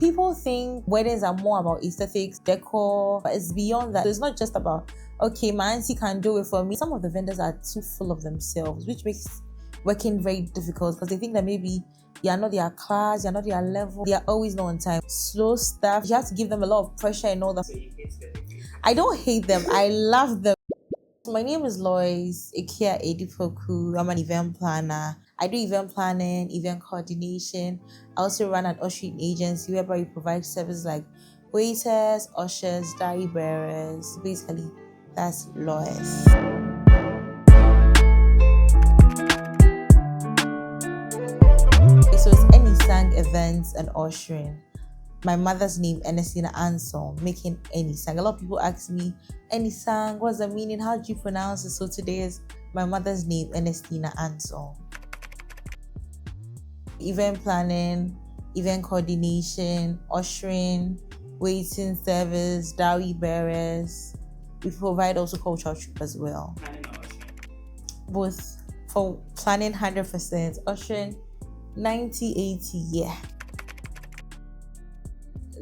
People think weddings are more about aesthetics, decor, but it's beyond that. So it's not just about, okay, my auntie can do it for me. Some of the vendors are too full of themselves, which makes working very difficult because they think that maybe you're not their class, you're not their level, they are always not on time. Slow staff, you have to give them a lot of pressure and all that. So you hate them? I don't hate them, I love them. My name is Lois Ikia Edipoku. I'm an event planner. I do event planning, event coordination. I also run an ushering agency whereby we provide services like waiters, ushers, diary bearers. Basically, that's Lois. So it's Ernesang events and ushering. My mother's name, Ernesang, making Ernesang. A lot of people ask me, Ernesang, what's the meaning? How do you pronounce it? So today is my mother's name, Ernesang. Event planning, event coordination, ushering, waiting service, dowry bearers. We provide also cultural trip as well. Planning or ushering? Both. For planning 100%, ushering 90-80, yeah.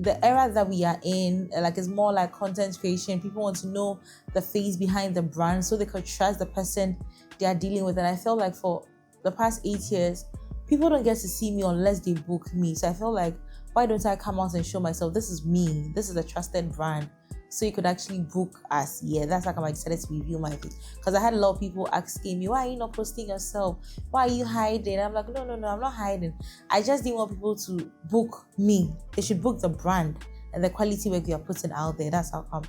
The era that we are in, is more like content creation. People want to know the face behind the brand so they could trust the person they are dealing with. And I felt like for the past 8 years, people don't get to see me unless they book me. So I felt like, why don't I come out and show myself? This is me. This is a trusted brand. So you could actually book us. Yeah, that's how I decided to reveal my face. Because I had a lot of people asking me, why are you not posting yourself? Why are you hiding? I'm like, no, I'm not hiding. I just didn't want people to book me. They should book the brand and the quality work you're putting out there. That's how come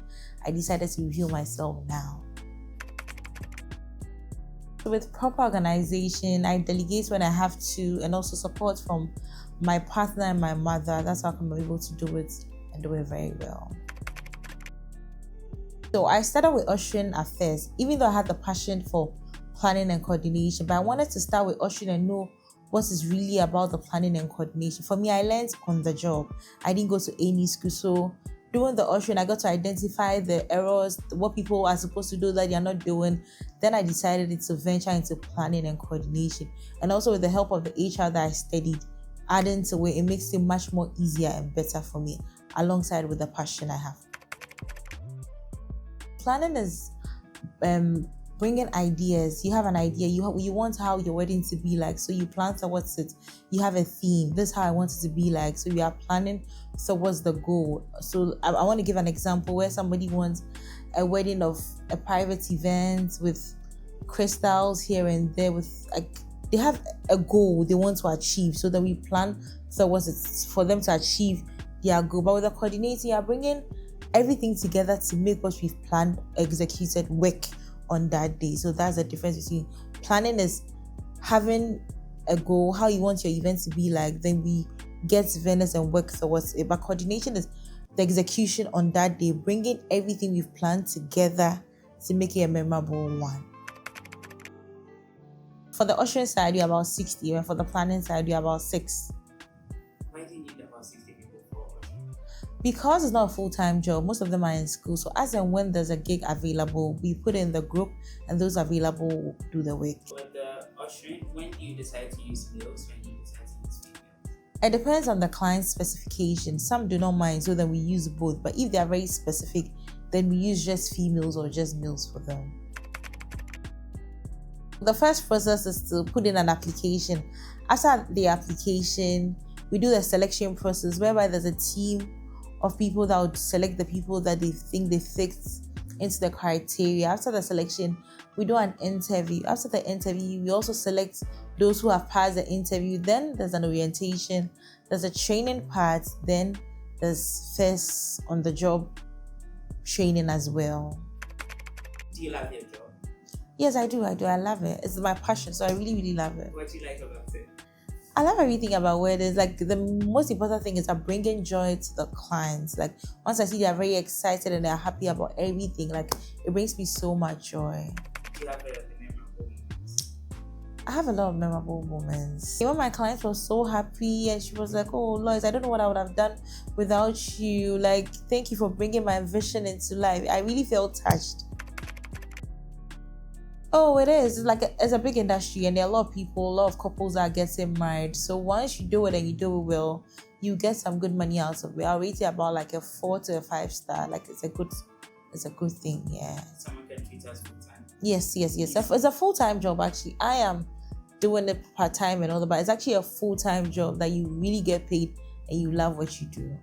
I decided to reveal myself now. So with proper organization, I delegate when I have to and also support from my partner and my mother. That's how I'm able to do it and do it very well. So I started with ushering at first, even though I had the passion for planning and coordination, but I wanted to start with ushering and know what is really about the planning and coordination. For me, I learned on the job. I didn't go to any school. So doing the ushering, I got to identify the errors, what people are supposed to do that they're not doing. Then I decided to venture into planning and coordination. And also with the help of the HR that I studied, adding to it makes it much more easier and better for me, alongside with the passion I have. Planning is bringing ideas. You have an idea. You want how your wedding to be like, so you plan towards it. You have a theme. This is how I want it to be like. So you are planning towards the goal. So I want to give an example where somebody wants a wedding of a private event with crystals here and there. With they have a goal they want to achieve. So that we plan towards it for them to achieve their goal. But with the coordinating, you are bringing everything together to make what we've planned, executed, work on that day. So that's the difference between planning is having a goal, how you want your event to be like, then we get vendors and work towards it. But coordination is the execution on that day, bringing everything we've planned together to make it a memorable one. For the ushering side, you're about 60, and for the planning side, you're about 6. Why do you need about 60 people for ushering? Because it's not a full-time job, most of them are in school. So as and when there's a gig available, we put in the group and those available will do the work. With the ushering, when do you decide to use males? When do you decide to use females? It depends on the client's specification. Some do not mind, so then we use both. But if they are very specific, then we use just females or just males for them. The first process is to put in an application. After the application, we do the selection process whereby there's a team of people that would select the people that they think they fit into the criteria. After the selection, we do an interview. After the interview, we also select those who have passed the interview. Then there's an orientation, there's a training part, then there's first on the job training as well. Do you love your job? Yes, I do. I love it. It's my passion, so I really love it. What do you like about it? I love everything about weddings. The most important thing is I'm bringing joy to the clients. Once I see they're very excited and they're happy about everything, it brings me so much joy. Do you have the memorable moments? I have a lot of memorable moments. When my client was so happy and she was like, oh, Lois, I don't know what I would have done without you. Thank you for bringing my vision into life. I really felt touched. Oh, it is. It's like it's a big industry, and there are a lot of people, a lot of couples are getting married. So once you do it and you do it well, you get some good money out of it. I'll rate it about like a 4 to a 5 star. Like it's a good thing. Yeah. Someone can treat us full time. Yes. It's a full-time job actually. I am doing it part-time and all that, but it's actually a full-time job that you really get paid and you love what you do.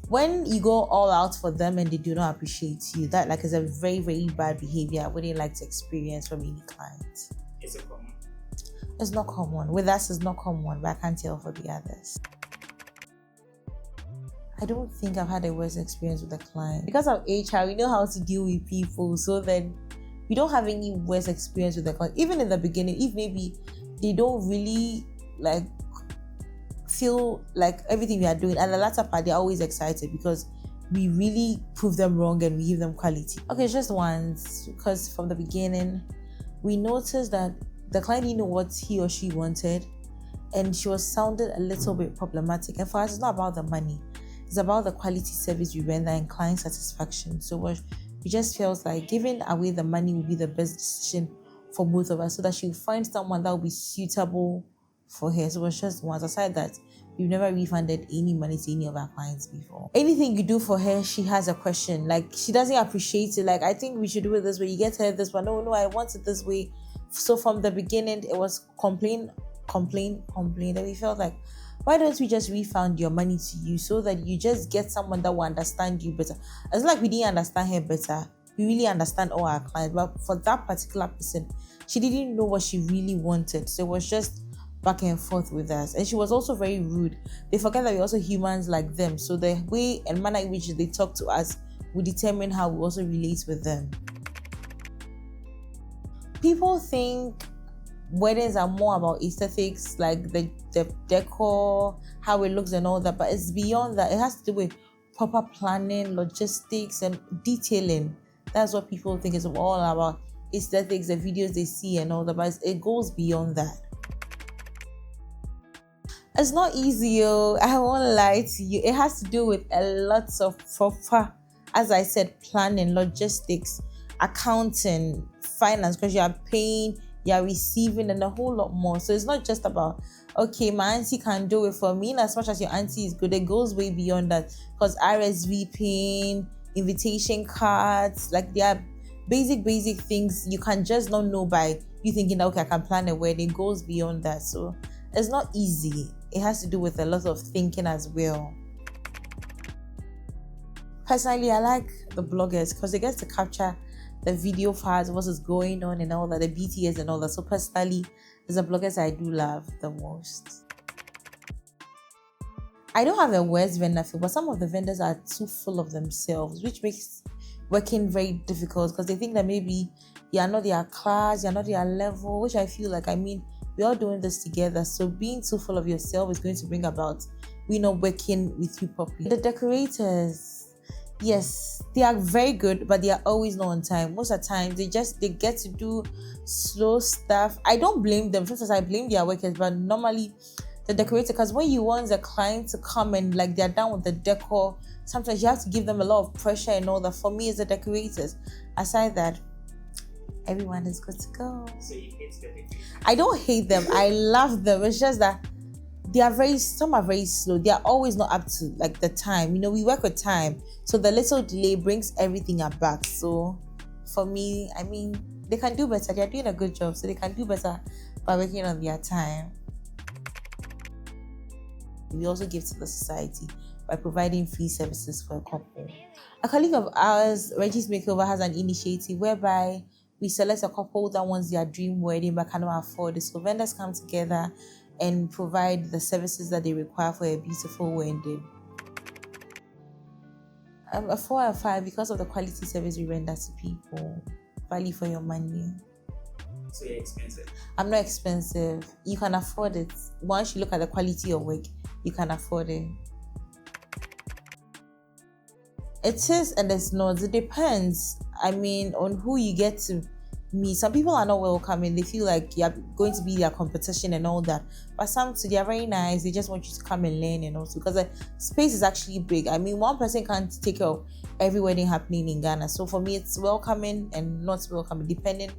When you go all out for them and they do not appreciate you, that like is a very, very bad behavior I wouldn't like to experience from any client. Is it common? It's not common. With us, it's not common, but I can't tell for the others. I don't think I've had a worse experience with a client. Because of HR, we know how to deal with people, so then we don't have any worse experience with the client. Even in the beginning, if maybe they don't really like feel like everything we are doing, and the latter part they're always excited because we really prove them wrong and we give them quality. Okay, just once, because from the beginning we noticed that the client didn't know what he or she wanted, and she was sounding a little bit problematic. And for us, it's not about the money, it's about the quality service we render and client satisfaction. So we just felt like giving away the money would be the best decision for both of us, so that she'll find someone that will be suitable for her. So it was just once. Aside that, we've never refunded any money to any of our clients before. Anything you do for her, she has a question. Like, she doesn't appreciate it. Like, I think we should do it this way. You get her this one. No, I want it this way. So from the beginning, it was complain. And we felt like, why don't we just refund your money to you so that you just get someone that will understand you better? It's like we didn't understand her better. We really understand all our clients. But for that particular person, she didn't know what she really wanted. So it was just back and forth with us. And she was also very rude. They forget that we're also humans like them. So the way and manner in which they talk to us will determine how we also relate with them. People think weddings are more about aesthetics, like the decor, how it looks and all that, but it's beyond that. It has to do with proper planning, logistics, and detailing. That's what people think is all about. Aesthetics, the videos they see and all that, but it goes beyond that. It's not easy, I won't lie to you. It has to do with a lot of proper, as I said, planning, logistics, accounting, finance, because you are paying, you are receiving, and a whole lot more. So it's not just about, okay, my auntie can do it for me. And as much as your auntie is good, it goes way beyond that, because RSVPing, invitation cards, like they are basic things you can just not know by you thinking that, okay, I can plan a wedding. It goes beyond that. So it's not easy. It has to do with a lot of thinking as well. Personally, I like the bloggers because they get to capture the video files, what is going on and all that, the BTS and all that. So personally, there's the bloggers I do love the most. I don't have a worst vendor feel, but some of the vendors are too full of themselves, which makes working very difficult because they think that maybe you are not their class, you are not their level, which I feel like, we're all doing this together. So being too full of yourself is going to bring about we not working with you properly. The decorators, yes, they are very good, but they are always not on time. Most of the time, they get to do slow stuff. I don't blame them. Sometimes I blame their workers, but normally the decorator, because when you want the client to come and like they're done with the decor, sometimes you have to give them a lot of pressure and all that. For me, it's the decorators. Aside that, everyone is good to go. So you hate the decorators? I don't hate them. I love them. It's just that some are very slow. They are always not up to like the time. We work with time. So the little delay brings everything back. So for me, they can do better. They're doing a good job. So they can do better by working on their time. We also give to the society by providing free services for a couple. A colleague of ours, Reggie's Makeover, has an initiative whereby we select a couple that wants their dream wedding but cannot afford it. So vendors come together and provide the services that they require for a beautiful wedding. A 4 or 5 because of the quality service we render to people. Value for your money. So you're expensive? I'm not expensive. You can afford it. Once you look at the quality of work, you can afford it. It is and it's not. It depends. On who you get to me. Some people are not welcoming. They feel like you're going to be their competition and all that. But some too, they are very nice. They just want you to come and learn and also because the space is actually big. I mean, one person can't take care of every wedding happening in Ghana. So for me, it's welcoming and not welcoming, depending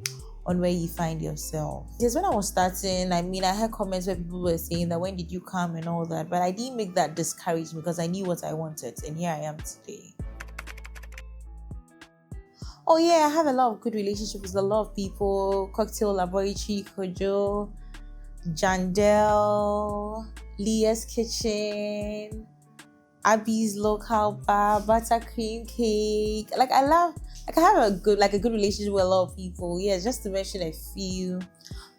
on where you find yourself. Because when I was starting, I mean, I heard comments where people were saying that when did you come and all that, but I didn't make that discourage me because I knew what I wanted, and here I am today. Oh yeah, I have a lot of good relationships with a lot of people. Cocktail Laboratory, Kojo, Jandel, Leah's Kitchen, Abby's Local Bar, Buttercream Cake. I have a good relationship with a lot of people. Yeah, just to mention a few.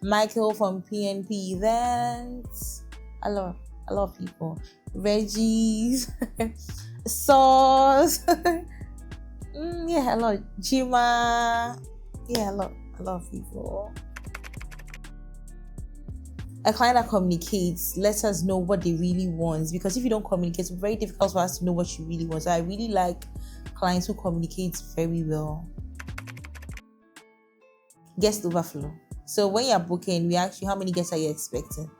Michael from PNP Events. A lot of people. Reggie's, Sauce. Yeah, a lot. Jima. Yeah, a lot of people. A client that communicates lets us know what they really want, because if you don't communicate, it's very difficult for us to know what you really want. So I really like clients who communicate very well. Guest overflow. So when you're booking, we ask you how many guests are you expecting.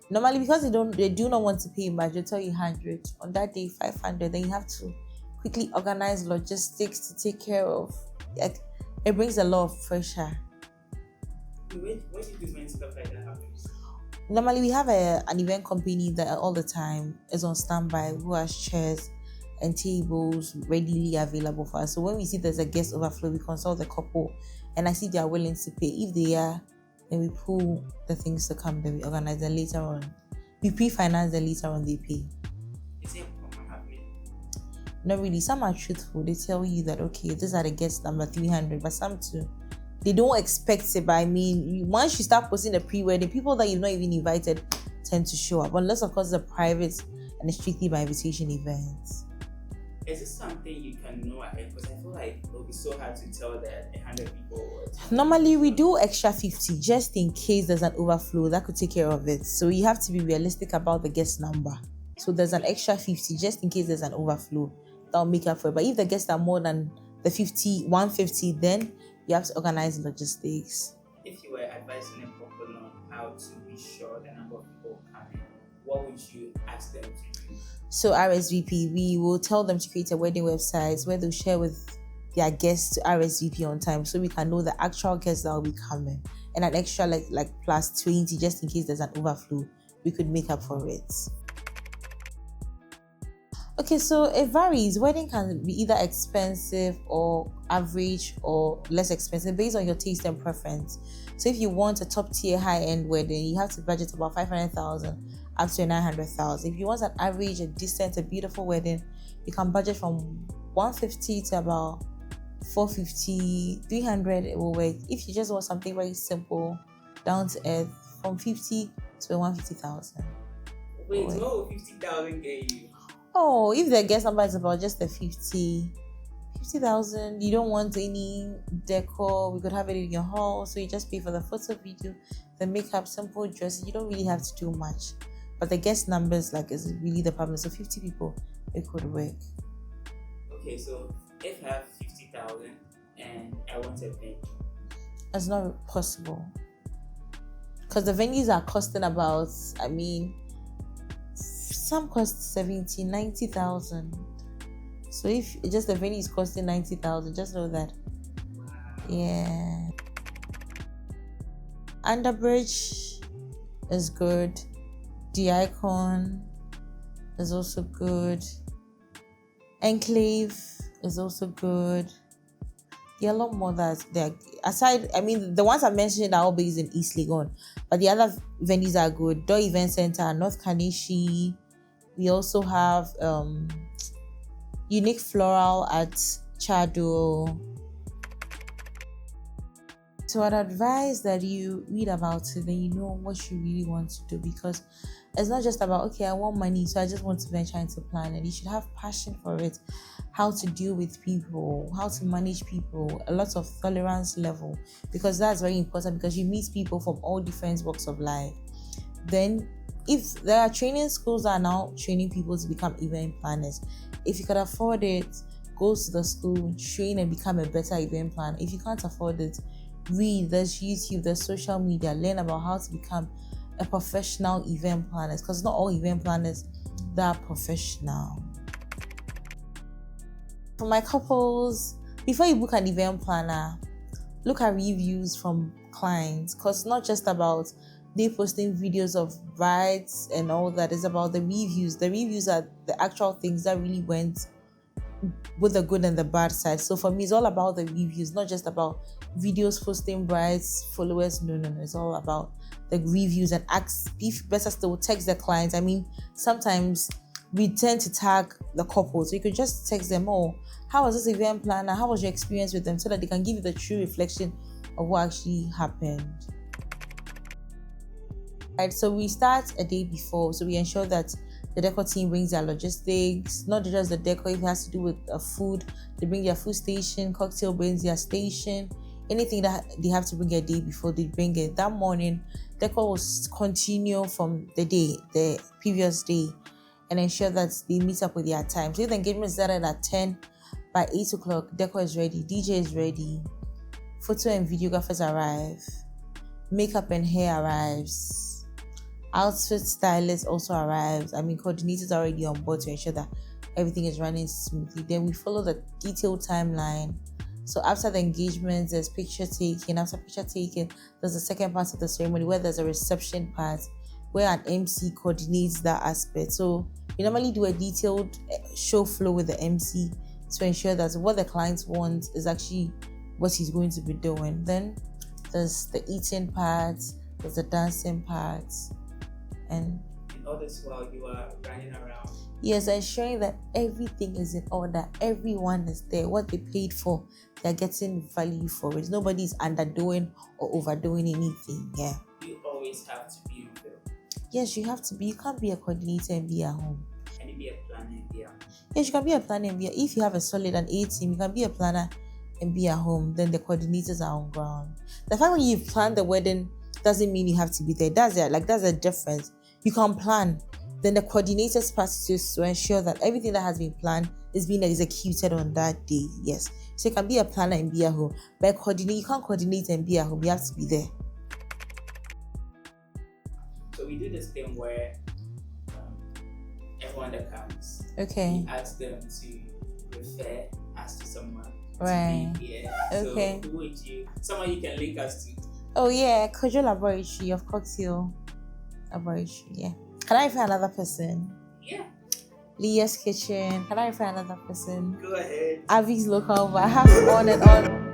Normally, because they do not want to pay much, they tell you 100. On that day, 500. Then you have to quickly organize logistics to take care of. It brings a lot of pressure. When do when stuff like that happens? Normally, we have an event company that all the time is on standby, who has chairs and tables readily available for us. So when we see there's a guest overflow, we consult the couple and I see they are willing to pay. If they are, then we pull the things to come, then we organize them later on. We pre-finance them, later on they pay. Is it common happening? Not really. Some are truthful. They tell you that, okay, these are the guests number 300, but some too, they don't expect it. But I mean, once you start posting the pre-wedding, people that you've not even invited tend to show up, unless of course it's a private and a strictly by invitation event. Is this something you can know ahead? Because I feel like it will be so hard to tell that 100 people. Normally, we do extra 50 just in case there's an overflow that could take care of it. So you have to be realistic about the guest number. So there's an extra 50 just in case there's an overflow. That'll make up for it. But if the guests are more than the 150, then you have to organize logistics. If you were advising a couple on how to be sure the number of people coming, what would you ask them to do? So RSVP, we will tell them to create a wedding website where they'll share with their guests to RSVP on time, so we can know the actual guests that will be coming, and an extra like plus 20 just in case there's an overflow. We could make up for it. Okay, so it varies. Wedding can be either expensive or average or less expensive based on your taste and preference. So if you want a top tier high-end wedding, you have to budget about 500,000 up to 900,000. If you want an average, a decent, a beautiful wedding, you can budget from 150 to about 450, 300. It will work. If you just want something very simple, down to earth, from 50 to 150,000. Wait, what will 50,000 get you? Oh, if the guest number is about just the 50,000, you don't want any decor, we could have it in your hall, so you just pay for the photo, video, the makeup, simple dress. You don't really have to do much, but the guest numbers is really the problem. So 50 people, it could work. Okay, so if I have 50,000 and I want a venue, it's not possible because the venues are costing about, some cost 70, 90,000. So if just the venue is costing 90,000, just know that. wow. Yeah. Underbridge is good. The Icon is also good. Enclave is also good. There are a lot more that they're aside. The ones I mentioned are all based in East Legon, but the other venues are good. Door Event Center, North Kanishi. We also have Unique Floral at Chado. So I'd advise that you read about it, then you know what you really want to do, because it's not just about, okay, I want money, so I just want to venture into planning. You should have passion for it, how to deal with people, how to manage people, a lot of tolerance level, because that's very important, because you meet people from all different walks of life. Then if there are training schools that are now training people to become event planners, if you can afford it, go to the school, train and become a better event planner. If you can't afford it, read, there's YouTube, there's social media, learn about how to become a professional event planner, because not all event planners that are professional. For my couples, before you book an event planner, look at reviews from clients, because it's not just about they posting videos of brides and all that. It's about the reviews. The reviews are the actual things that really went with the good and the bad side. So for me, it's all about the reviews, not just about videos posting brides, followers. No. It's all about the reviews, and ask, if better still, text the clients. I mean, sometimes we tend to tag the couple, so you could just text them, oh, how was this event planner? How was your experience with them? So that they can give you the true reflection of what actually happened. Right, so we start a day before, so we ensure that the decor team brings their logistics, not just the decor. If it has to do with food, they bring their food station. Cocktail brings their station. Anything that they have to bring a day before, they bring it. That morning, decor will continue from the previous day, and ensure that they meet up with their time. So if the engagement started at 10, by 8 o'clock, decor is ready, DJ is ready, photo and videographers arrive, makeup and hair arrives, outfit stylist also arrives. I mean, coordinators are already on board to ensure that everything is running smoothly. Then we follow the detailed timeline. So after the engagement, there's picture taking. After picture taking, there's the second part of the ceremony where there's a reception part where an MC coordinates that aspect. So we normally do a detailed show flow with the MC to ensure that what the clients want is actually what he's going to be doing. Then there's the eating part, there's the dancing part, and in all this while you are running around. Yes, ensuring that everything is in order, everyone is there, what they paid for, they're getting value for it. Nobody's underdoing or overdoing anything. Yeah. You always have to be in film. Yes, you have to be. You can't be a coordinator and be at home. Can you be a planner and be at home? Yes, you can be a planner and be if you have a solid and A team, you can be a planner and be at home. Then the coordinators are on ground. The fact that you've planned the wedding doesn't mean you have to be there. That's a difference. You can plan. Then the coordinators part is to ensure that everything that has been planned is being executed on that day. Yes. So you can be a planner and be at home. But you can't coordinate and be at home. You have to be there. So we do this thing where everyone that comes, okay, we ask them to refer us to someone. Right. To be here. Okay. So who would someone you can link us to? Oh yeah, Kojo Laboratory of Cocktail Laboratory. Yeah. Can I refer another person? Yeah. Leah's Kitchen. Can I refer another person? Go ahead. Avi's Local, but I have on and on.